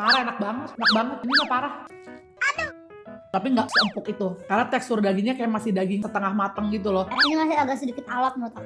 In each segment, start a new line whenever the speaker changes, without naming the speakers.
Parah, enak banget. Ini mah parah. Tapi nggak seempuk itu, karena tekstur dagingnya kayak masih daging setengah mateng gitu loh.
Ini masih agak sedikit alot menurut aku.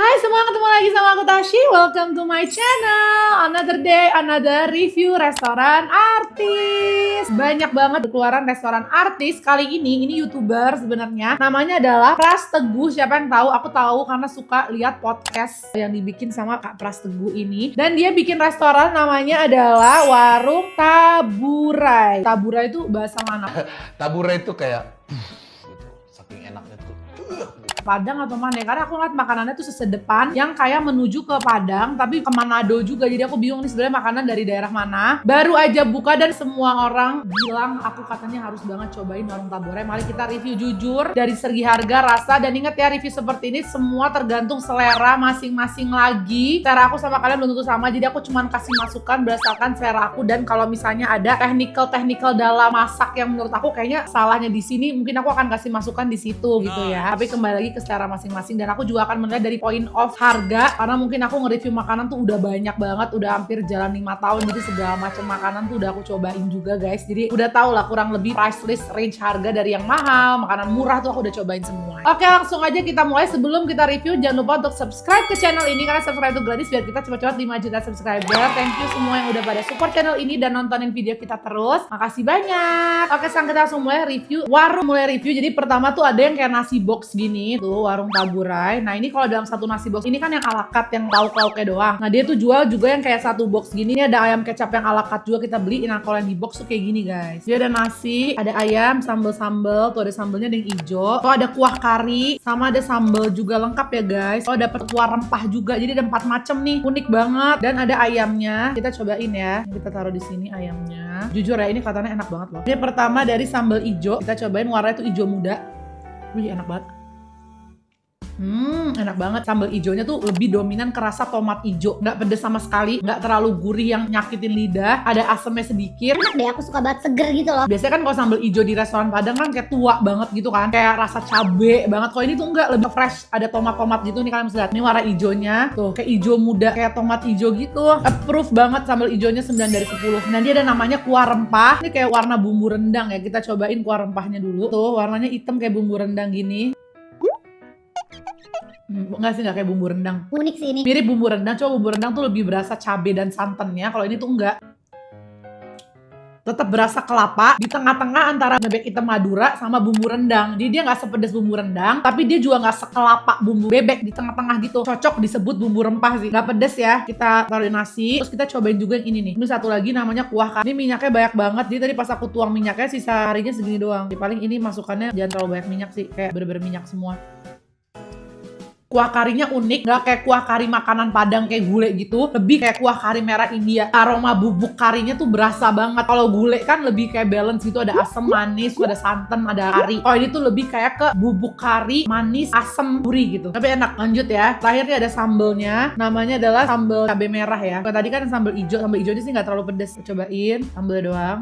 Hai semua, ketemu lagi sama aku Tashi. Welcome to my channel. Another day, another review restoran artis. Banyak banget keluaran restoran artis kali ini YouTuber sebenarnya. Namanya adalah Pras Teguh. Siapa yang tahu? Aku tahu karena suka lihat podcast yang dibikin sama Kak Pras Teguh ini. Dan dia bikin restoran namanya adalah Warung Taburai. Taburai itu bahasa mana?
Taburai itu kayak gitu, saking enaknya tuh.
Padang atau mana ya? Karena aku ngeliat makanannya tuh sesedepan yang kayak menuju ke Padang tapi ke Manado juga. Jadi aku bingung nih sebenarnya makanan dari daerah mana. Baru aja buka dan semua orang bilang aku katanya harus banget cobain warung Taburai. Mari kita review jujur dari segi harga, rasa, dan ingat ya review seperti ini semua tergantung selera masing-masing lagi. Selera aku sama kalian belum tentu sama. Jadi aku cuman kasih masukan berdasarkan selera aku, dan kalau misalnya ada technical dalam masak yang menurut aku kayaknya salahnya di sini, mungkin aku akan kasih masukan di situ gitu ya. Tapi kembali lagi ke selera masing-masing, dan aku juga akan melihat dari point of harga, karena mungkin aku nge-review makanan tuh udah banyak banget, udah hampir jalan 5 tahun, jadi segala macam makanan tuh udah aku cobain juga guys. Jadi udah tau lah kurang lebih price list range harga dari yang mahal, makanan murah tuh aku udah cobain semua. Oke, langsung aja kita mulai. Sebelum kita review, jangan lupa untuk subscribe ke channel ini karena subscribe itu gratis biar kita cepat-cepat 5 juta subscriber. Thank you semua yang udah pada support channel ini dan nontonin video kita terus. Makasih banyak. Oke, sekarang kita langsung mulai review warung. Jadi pertama tuh ada yang kayak nasi box gini tuh, warung Taburai. Nah ini kalau dalam satu nasi box ini kan yang ala carte yang lauk-lauknya doang. Nah dia tuh jual juga yang kayak satu box gini. Ini ada ayam kecap yang ala carte juga kita beli. Nah kalau yang di box tuh kayak gini guys. Dia ada nasi, ada ayam, sambel-sambel. Tuh ada sambelnya ada yang hijau. Tuh ada kuah kari, sama ada sambel juga lengkap ya guys. Tuh ada kuah rempah juga. Jadi ada 4 macam nih, unik banget. Dan ada ayamnya. Kita cobain ya. Kita taruh di sini ayamnya. Jujur ya ini kelihatannya enak banget loh. Ini pertama dari sambal hijau. Kita cobain, warnanya tuh hijau muda. Wih enak banget. Enak banget. Sambal hijaunya tuh lebih dominan kerasa tomat hijau, nggak pedes sama sekali, nggak terlalu gurih yang nyakitin lidah, ada asemnya sedikit.
Enak deh, aku suka banget, seger gitu loh.
Biasanya kan kalau sambal hijau di restoran Padang kan kayak tua banget gitu kan, kayak rasa cabe banget. Kalau ini tuh enggak, lebih fresh, ada tomat-tomat gitu nih kalian bisa lihat. Ini warna hijaunya tuh kayak hijau muda, kayak tomat hijau gitu. Approve banget sambal hijaunya 9 dari 10. Nah dia ada namanya kuah rempah. Ini kayak warna bumbu rendang ya. Kita cobain kuah rempahnya dulu. Tuh warnanya hitam kayak bumbu rendang gini. Enggak sih, enggak kayak bumbu rendang.
Unik sih ini.
Mirip bumbu rendang, coba bumbu rendang tuh lebih berasa cabai dan santannya. Kalau ini tuh enggak. Tetap berasa kelapa di tengah-tengah antara bebek hitam Madura sama bumbu rendang. Jadi dia nggak sepedas bumbu rendang, tapi dia juga nggak sekelapa bumbu bebek, di tengah-tengah gitu. Cocok disebut bumbu rempah sih. Nggak pedes ya. Kita taruh nasi, terus kita cobain juga yang ini nih. Ini satu lagi namanya kuah kari. Ini minyaknya banyak banget. Jadi tadi pas aku tuang minyaknya sisa karinya segini doang. Jadi paling ini masukannya jangan terlalu banyak minyak sih, kayak bener-bener minyak semua. Kuah karinya unik, nggak kayak kuah kari makanan Padang kayak gulai gitu. Lebih kayak kuah kari merah India. Aroma bubuk karinya tuh berasa banget. Kalau gulai kan lebih kayak balance gitu, ada asam, manis, ada santan, ada kari. Oh ini tuh lebih kayak ke bubuk kari, manis, asam, gurih gitu. Tapi enak. Lanjut ya. Terakhirnya ada sambelnya. Namanya adalah sambel cabai merah ya. Tadi kan sambel hijau. Sambel hijaunya sih nggak terlalu pedes. Cobain sambelnya doang.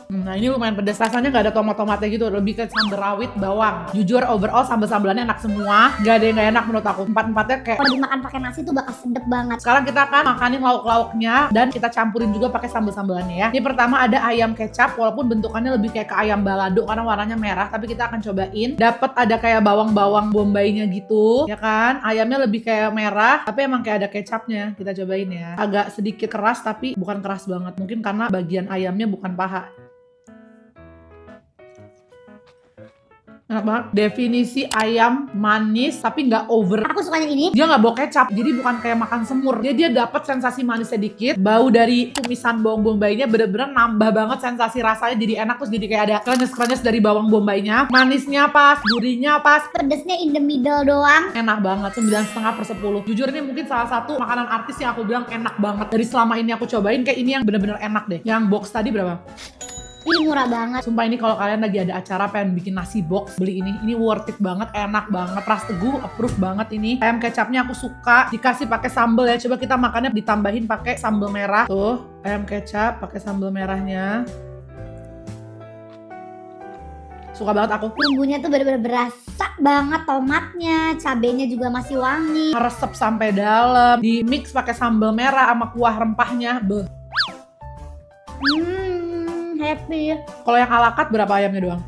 Nah ini lumayan pedas, rasanya nggak ada tomat-tomatnya gitu, lebih ke sambal rawit bawang. Jujur overall sambal-sambalannya enak semua, nggak ada yang nggak enak menurut aku. Empat-empatnya kayak
Kalau dimakan pakai nasi tuh bakal sedep banget.
sekarang kita akan makanin lauk-lauknya dan kita campurin juga pakai sambal-sambalannya ya. Ini pertama ada ayam kecap, walaupun bentukannya lebih kayak ke ayam balado karena warnanya merah, tapi kita akan cobain. Dapat ada kayak bawang-bawang bombainya gitu, ya kan? Ayamnya lebih kayak merah, tapi emang kayak ada kecapnya. Kita cobain ya. Agak sedikit keras tapi bukan keras banget. Mungkin karena bagian ayamnya bukan paha. Enak banget. Definisi ayam manis tapi nggak over.
Aku sukanya ini.
Dia nggak bawa kecap, jadi bukan kayak makan semur. Dia dapat sensasi manis sedikit. Bau dari tumisan bawang bombaynya bener-bener nambah banget sensasi rasanya, jadi enak. Terus jadi kayak ada krenyes-krenyes dari bawang bombaynya. Manisnya pas, gurihnya pas.
Pedesnya in the middle doang.
Enak banget, 9,5/10. Jujur ini mungkin salah satu makanan artis yang aku bilang enak banget. Dari selama ini aku cobain, kayak ini yang bener-bener enak deh. Yang box tadi berapa?
Ini murah banget.
Sumpah ini kalau kalian lagi ada acara pengen bikin nasi box, beli ini worth it banget, enak banget. Pras Teguh approve banget ini. Ayam kecapnya aku suka, dikasih pakai sambal ya. Coba kita makannya ditambahin pakai sambal merah. Tuh, ayam kecap pakai sambal merahnya. Suka banget aku.
Bumbunya tuh bener-bener berasa banget, tomatnya, cabenya juga masih wangi.
Meresep sampai dalam, di mix pakai sambal merah sama kuah rempahnya. Beuh.
Happy.
Kalau yang ala carte berapa ayamnya doang?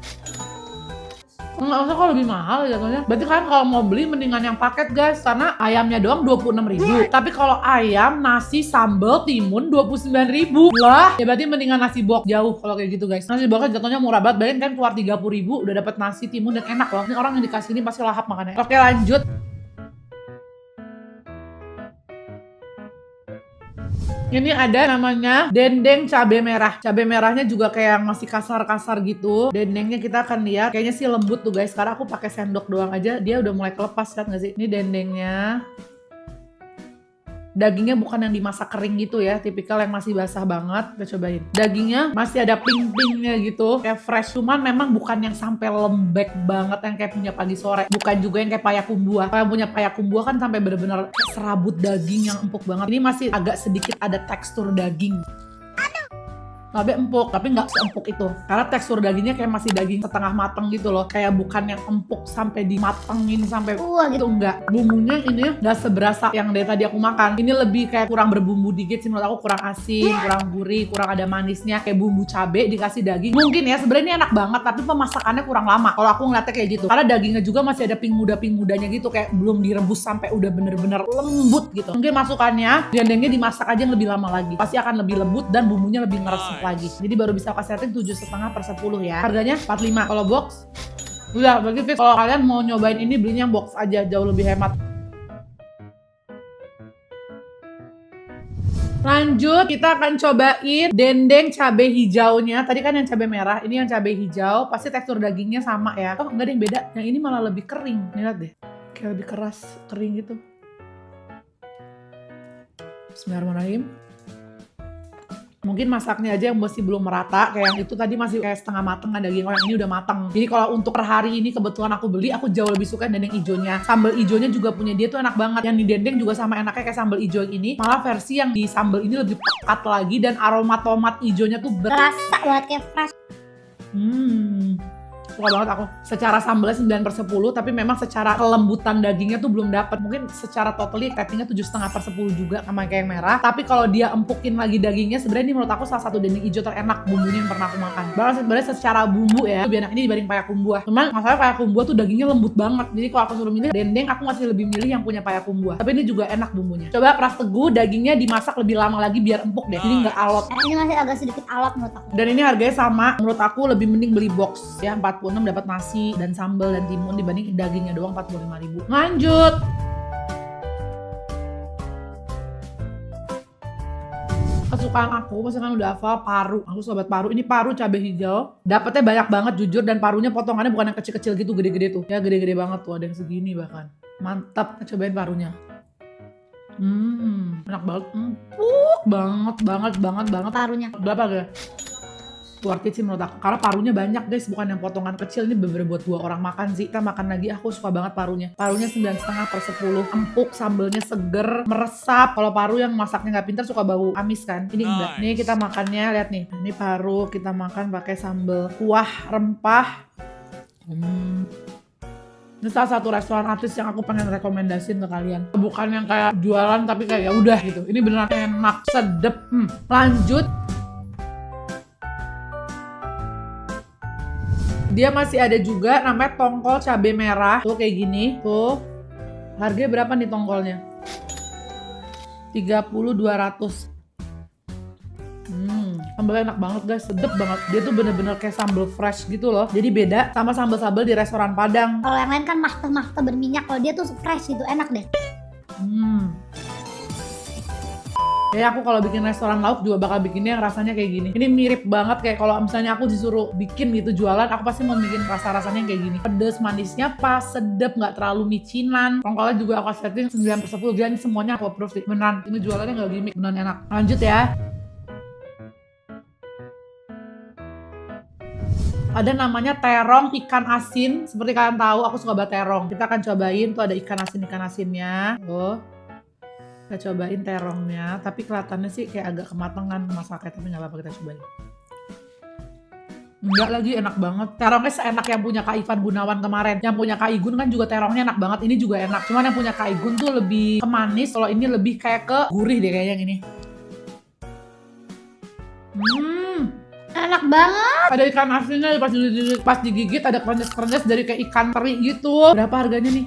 Nggak usah, kalau lebih mahal jatuhnya. Berarti kan kalau mau beli mendingan yang paket guys, karena ayamnya doang 26.000. Tapi kalau ayam, nasi, sambal, timun 29.000. Lah, ya berarti mendingan nasi box jauh kalau kayak gitu guys. Nasi boxnya jatuhnya murah banget, bayangin kan keluar 30.000 udah dapat nasi, timun dan enak loh. Ini orang yang dikasih ini pasti lahap makannya. Oke lanjut. Ini ada namanya dendeng cabai merah. Cabai merahnya juga kayak yang masih kasar-kasar gitu. Dendengnya kita akan lihat. Kayaknya sih lembut tuh guys. Sekarang aku pakai sendok doang aja. Dia udah mulai kelepas, lihat nggak sih? Ini dendengnya. Dagingnya bukan yang dimasak kering gitu ya, tipikal yang masih basah banget. Kita cobain. Dagingnya masih ada ping-pingnya gitu, kayak fresh. Cuman memang bukan yang sampai lembek banget yang kayak punya pagi sore. Bukan juga yang kayak payakumbuh. Kalau yang punya payakumbuh kan sampai bener-bener kayak serabut daging yang empuk banget. Ini masih agak sedikit ada tekstur daging. Tapi empuk, tapi nggak seempuk itu. Karena tekstur dagingnya kayak masih daging setengah mateng gitu loh. Kayak bukan yang empuk sampai dimatengin sampai
Gitu.
gitu, enggak. Bumbunya ini nggak seberasa yang dari tadi aku makan. Ini lebih kayak kurang berbumbu dikit sih menurut aku. Kurang asin, kurang gurih, kurang ada manisnya. Kayak bumbu cabe dikasih daging. Mungkin ya sebenarnya ini enak banget, tapi pemasakannya kurang lama. Kalau aku ngeliatnya kayak gitu. Karena dagingnya juga masih ada ping muda-mudanya gitu. Kayak belum direbus sampai udah bener-bener lembut gitu. Mungkin masukannya, dendengnya dimasak aja yang lebih lama lagi. Pasti akan lebih lembut dan bumbunya lebih ngeresep lagi. Jadi baru bisa kasih rating 7,5/10 ya. Harganya 45. Kalau box udah bagi fix. Kalau kalian mau nyobain ini belinya yang box aja, jauh lebih hemat. Lanjut, kita akan cobain dendeng cabai hijaunya. Tadi kan yang cabai merah, ini yang cabai hijau. Pasti tekstur dagingnya sama ya. Oh enggak ada yang beda, yang ini malah lebih kering. Nih lihat deh, kayak lebih keras, kering gitu. Bismillahirrahmanirrahim. Mungkin masaknya aja yang masih belum merata, kayak yang itu tadi masih kayak setengah mateng kan daging, yang ini udah mateng. Jadi kalau untuk per hari ini kebetulan aku beli, aku jauh lebih suka dendeng ijonya. Sambal ijonya juga punya dia tuh enak banget. Yang di dendeng juga sama enaknya kayak sambal ijo ini. Malah versi yang di sambal ini lebih pekat lagi dan aroma tomat ijonya tuh
Berasa banget kayak fresh.
Suka banget aku. Secara sambalnya 9/10, tapi memang secara kelembutan dagingnya tuh belum dapat. Mungkin secara totally ratingnya 7,5/10 juga sama kayak yang merah. Tapi kalau dia empukin lagi dagingnya, sebenarnya ini menurut aku salah satu dendeng hijau terenak bumbunya yang pernah aku makan. Bahkan sebenarnya secara bumbu ya, lebih enak ini dibanding payakumbuh. Cuman masalahnya payakumbuh tuh dagingnya lembut banget. Jadi kalau aku suruh milih dendeng, aku masih lebih milih yang punya payakumbuh. Tapi ini juga enak bumbunya. Coba Pras Teguh dagingnya dimasak lebih lama lagi biar empuk deh. Jadi nggak alot.
Ini masih agak sedikit alot menurut aku.
Dan ini harganya sama, menurut aku lebih mending beli box ya, 46 dapat nasi dan sambal dan timun dibanding dagingnya doang 45.000. Lanjut. Kesukaan aku, pasti kan udah hafal paru. Aku sobat paru. Ini paru cabai hijau. Dapatnya banyak banget jujur, dan parunya potongannya bukan yang kecil-kecil gitu, gede-gede tuh. Ya gede-gede banget tuh, ada yang segini bahkan. Mantap, cobain parunya. Enak banget. Banget.
Parunya.
Berapa guys? Worth it sih menurut aku. Karena parunya banyak guys, bukan yang potongan kecil. Ini bener-bener buat 2 orang makan sih. Kita makan lagi, aku suka banget parunya. Parunya 9,5/10. Empuk, sambelnya seger, meresap. Kalau paru yang masaknya nggak pintar suka bau amis kan. Ini enggak. Nih kita makannya, lihat nih. Ini paru kita makan pakai sambel kuah rempah. Ini salah satu restoran artis yang aku pengen rekomendasiin ke kalian. Bukan yang kayak jualan tapi kayak ya udah gitu. Ini beneran enak, sedep. Lanjut. Dia masih ada juga namanya tongkol cabai merah. Tuh kayak gini. Tuh. Harganya berapa nih tongkolnya? 30.200. Sambalnya enak banget guys, sedep banget. Dia tuh bener-bener kayak sambal fresh gitu loh. Jadi beda sama sambal-sambal di restoran Padang.
Kalau yang lain kan mahte-mahte berminyak. Kalau dia tuh fresh gitu, enak deh.
Ya aku kalau bikin restoran lauk juga bakal bikinnya yang rasanya kayak gini. Ini mirip banget kayak kalau misalnya aku disuruh bikin gitu jualan, aku pasti mau bikin rasa-rasanya kayak gini. Pedes, manisnya pas, sedep, nggak terlalu micinan. Tongkolnya juga aku setting 9/10. Jadi semuanya aku approve sih. Beneran, ini jualannya nggak gimmick, beneran enak. Lanjut ya. Ada namanya terong ikan asin. Seperti kalian tahu, aku suka banget terong. Kita akan cobain, tuh ada ikan asinnya. Oh, kita cobain terongnya. Tapi kelihatannya sih kayak agak kematangan masaknya, tapi nggak apa-apa, kita cobain. Enggak lagi, enak banget. Terongnya seenak yang punya Kak Ivan Gunawan kemarin. Yang punya Kak Igun kan juga terongnya enak banget. Ini juga enak. Cuman yang punya Kak Igun tuh lebih kemanis. Kalau ini lebih kayak ke gurih deh kayaknya yang ini.
Enak banget.
Ada ikan asinnya pas digigit ada krenyes-krenyes dari kayak ikan teri gitu. Berapa harganya nih?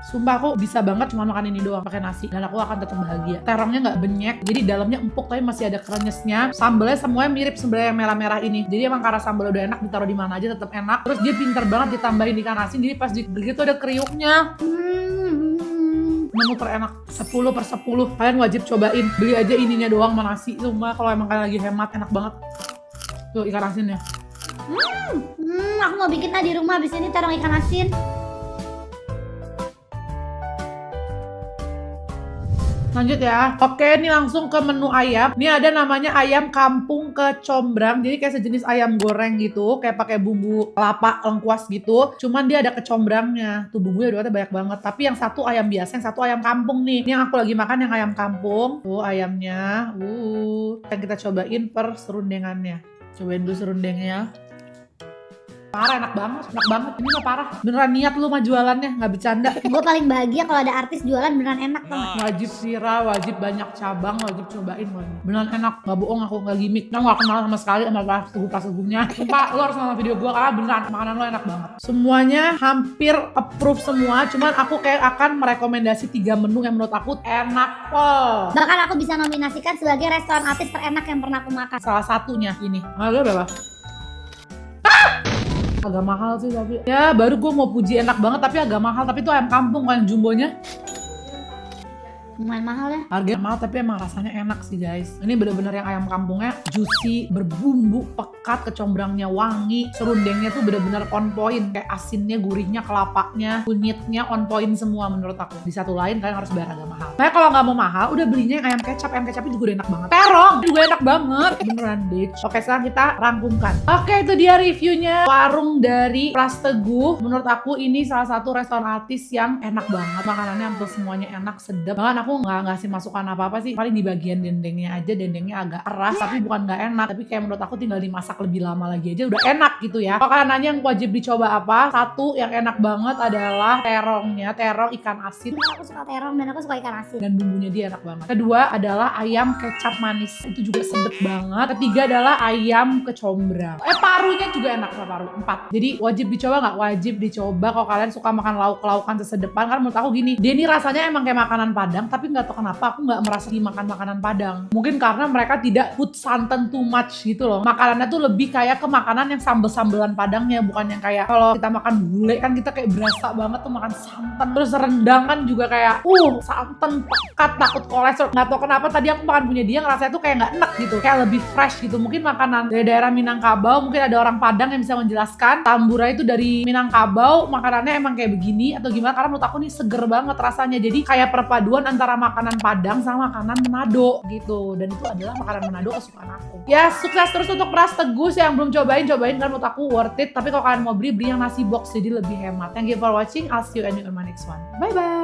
Sumpah aku bisa banget cuma makan ini doang pakai nasi dan aku akan tetap bahagia. Terongnya nggak benyek, jadi dalamnya empuk tapi masih ada krenyesnya. Sambalnya semuanya mirip sebenarnya yang merah-merah ini. Jadi emang karena sambal udah enak ditaruh di mana aja tetap enak. Terus dia pinter banget ditambahin ikan asin, jadi pas digigit tuh ada kriuknya. Menu terenak 10/10. Kalian wajib cobain. Beli aja ininya doang sama nasi. Sumpah kalau emang kalian lagi hemat enak banget. Tuh ikan asinnya.
Aku mau bikin di rumah abis ini terong ikan asin.
Lanjut ya. Oke, ini langsung ke menu ayam. Ini ada namanya ayam kampung kecombrang. Jadi kayak sejenis ayam goreng gitu, kayak pakai bumbu kelapa lengkuas gitu. Cuman dia ada kecombrangnya. Tuh bumbunya udah banyak banget. Tapi yang satu ayam biasa, yang satu ayam kampung nih. Ini yang aku lagi makan yang ayam kampung. Tuh ayamnya. Yang kita cobain per serundengannya. Cobain dulu serundengnya. Parah, enak banget. Ini mah parah. Beneran niat lu mah jualannya, nggak bercanda.
Gue paling bahagia kalau ada artis jualan beneran enak tuh.
Wajib viral, wajib banyak cabang, wajib cobain. Beneran enak, nggak bohong, aku nggak gimmick. Nah, nggak kenal sama sekali sama pas-tegumnya. Sumpah, lu harus nonton video gue karena beneran makanan lo enak banget. Semuanya hampir approve semua, cuman aku kayak akan merekomendasi 3 menu yang menurut aku enak pol.
Bahkan aku bisa nominasikan sebagai restoran artis terenak yang pernah aku makan.
Salah satunya ini. Harga berapa? Agak mahal sih tapi ya baru gue mau puji enak banget tapi agak mahal, tapi itu ayam kampung kan yang jumbonya
Lumayan mahal ya.
harganya mahal tapi emang rasanya enak sih guys. Ini bener-bener yang ayam kampungnya juicy, berbumbu, pekat, kecombrangnya wangi, serundengnya tuh bener-bener on point, kayak asinnya, gurihnya, kelapanya, kunyitnya on point semua menurut aku. Di satu lain kalian harus bayar agak mahal. Nah kalau nggak mau mahal udah belinya yang ayam kecapnya juga udah enak banget. Terong juga enak banget beneran bitch. Oke sekarang kita rangkumkan. Oke itu dia reviewnya warung dari Pras Teguh. Menurut aku ini salah satu restoran artis yang enak banget. Makanannya hampir semuanya enak, sedap. Bahkan aku nggak ngasih masukan apa-apa sih, paling di bagian dendengnya aja, dendengnya agak keras tapi bukan nggak enak, tapi kayak menurut aku tinggal dimasak lebih lama lagi aja udah enak gitu ya. Kalau kalian nanya yang wajib dicoba apa, satu yang enak banget adalah terongnya, terong ikan asin.
Aku suka terong dan aku suka ikan asin.
Dan bumbunya dia enak banget. Kedua adalah ayam kecap manis, itu juga sedep banget. Ketiga adalah ayam kecombrang. Parunya juga enak lah, paru 4. Jadi wajib dicoba nggak? Wajib dicoba kalau kalian suka makan lauk-laukan sesedepan. Karena menurut aku gini, dia ini rasanya emang kayak makanan Padang, tapi nggak tahu kenapa aku nggak merasa dimakan makanan Padang. Mungkin karena mereka tidak put santan too much gitu loh. Makanannya tuh lebih kayak ke makanan yang sambel-sambelan Padangnya, bukan yang kayak kalau kita makan gulai kan kita kayak berasa banget tuh makan santan. Terus rendang kan juga kayak santan pekat, takut kolesterol. Nggak tahu kenapa tadi aku makan punya dia ngerasanya tuh kayak nggak enak gitu, kayak lebih fresh gitu. Mungkin makanan dari daerah Minangkabau, mungkin ada orang Padang yang bisa menjelaskan. Tambura itu dari Minangkabau, makanannya emang kayak begini atau gimana? Karena menurut aku nih seger banget rasanya. Jadi kayak perpaduan antara makanan Padang sama makanan Manado gitu. Dan itu adalah makanan Manado kesukaan aku. Ya sukses terus untuk Pras Teguh. Yang belum cobain kan menurut aku worth it. Tapi kalau kalian mau beli yang nasi box jadi lebih hemat. Thank you for watching. I'll see you in my next one. Bye bye.